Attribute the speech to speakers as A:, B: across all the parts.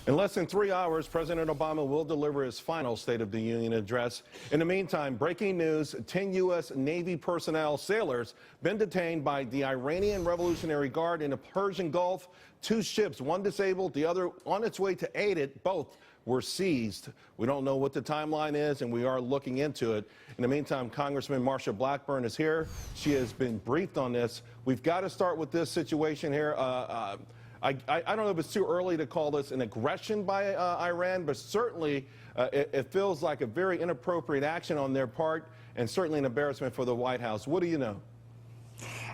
A: In less than 3 hours, President Obama will deliver his final State of the Union address. In the meantime, breaking news, 10 U.S. Navy personnel, sailors, been detained by the Iranian Revolutionary Guard in the Persian Gulf. 2 ships, one disabled, the other on its way to aid it. Both were seized. We don't know what the timeline is, and we are looking into it. In the meantime, Congressman Blackburn is here. She has been briefed on this. We've got to start with this situation here. I don't know if it's too early to call this an aggression by Iran, but certainly it feels like a very inappropriate action on their part, and certainly an embarrassment for the White House. What do you know?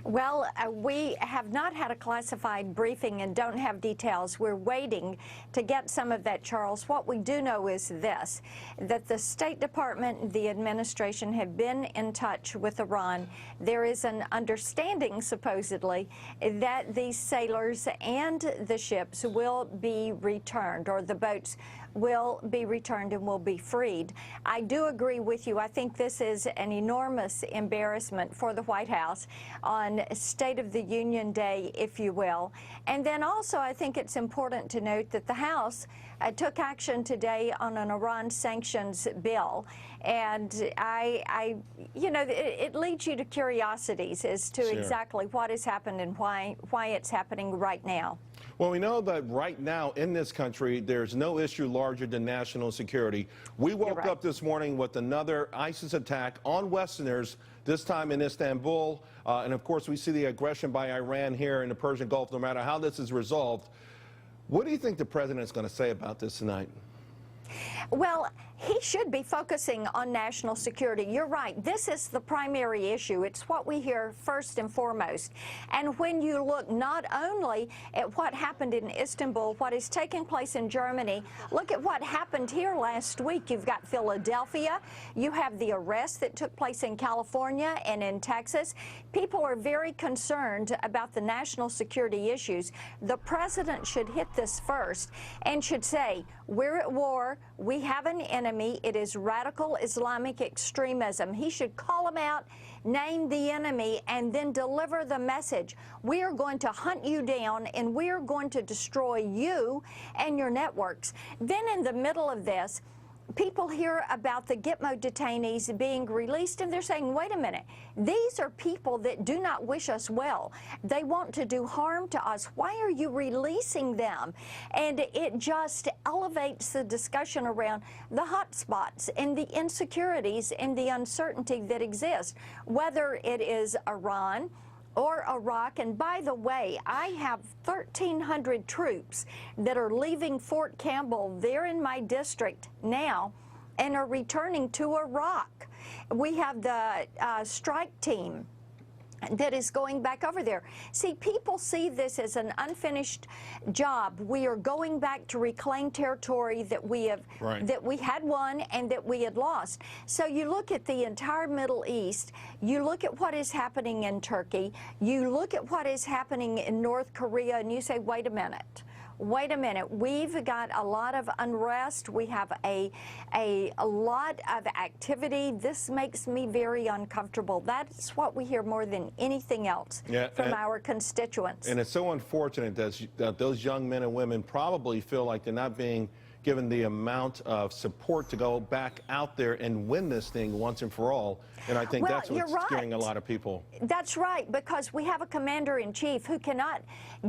B: Well, we have not had a classified briefing and don't have details. We're waiting to get some of that, Charles. What we do know is this, that the State Department and the administration have been in touch with Iran. There is an understanding, supposedly, that these sailors and the ships will be returned, or the boats will be returned and will be freed. I do agree with you. I think this is an enormous embarrassment for the White House on State of the Union Day, if you will. And then also I think it's important to note that the House took action today on an Iran sanctions bill. And you know, it leads you to curiosities as to
A: Sure.
B: exactly what has happened and why it's happening right now.
A: Well, we know that right now in this country, there's no issue larger than national security. We woke up this morning with another ISIS attack on Westerners, this time in Istanbul. And of course, we see the aggression by Iran here in the Persian Gulf, no matter how this is resolved. What do you think the president is going to say about this tonight?
B: Well, he should be focusing on national security. You're right. This is the primary issue. It's what we hear first and foremost. And when you look not only at what happened in Istanbul, what is taking place in Germany, look at what happened here last week. You've got Philadelphia. You have the arrest that took place in California and in Texas. People are very concerned about the national security issues. The president should hit this first and should say, we're at war. We have an enemy. It is radical Islamic extremism. He should call them out, name the enemy, and then deliver the message. We are going to hunt you down, and we are going to destroy you and your networks. Then in the middle of this, people hear about the Gitmo detainees being released, and they're saying, wait a minute, these are people that do not wish us well. They want to do harm to us. Why are you releasing them? And it just elevates the discussion around the hot spots and the insecurities and the uncertainty that exists, whether it is Iran or Iraq. And by the way, I have 1,300 troops that are leaving Fort Campbell there in my district now and are returning to Iraq. We have the strike team that is going back over there. See, people see this as an unfinished job. We are going back to reclaim territory that we have, that we had won and that we had lost. So you look at the entire Middle East, you look at what is happening in Turkey, you look at what is happening in North Korea, and you say, wait a minute. Wait a minute, we've got a lot of unrest. We have a lot of activity. This makes me very uncomfortable. That's what we hear more than anything else from our constituents.
A: And it's so unfortunate that those young men and women probably feel like they're not being given the amount of support to go back out there and win this thing once and for all. And I think that's what's scaring a lot of people.
B: That's right, because we have a commander-in-chief who cannot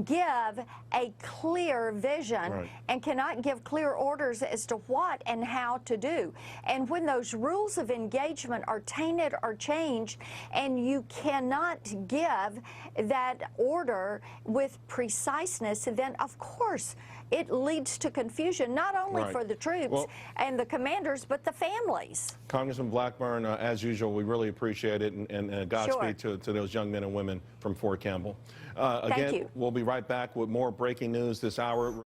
B: give a clear vision and cannot give clear orders as to what and how to do. And when those rules of engagement are tainted or changed, and you cannot give that order with preciseness, then of course it leads to confusion, not only for the troops and the commanders, but the families.
A: Congressman Blackburn, as usual, we really appreciate it, and Godspeed to those young men and women from Fort Campbell. Again, we'll be right back with more breaking news this hour.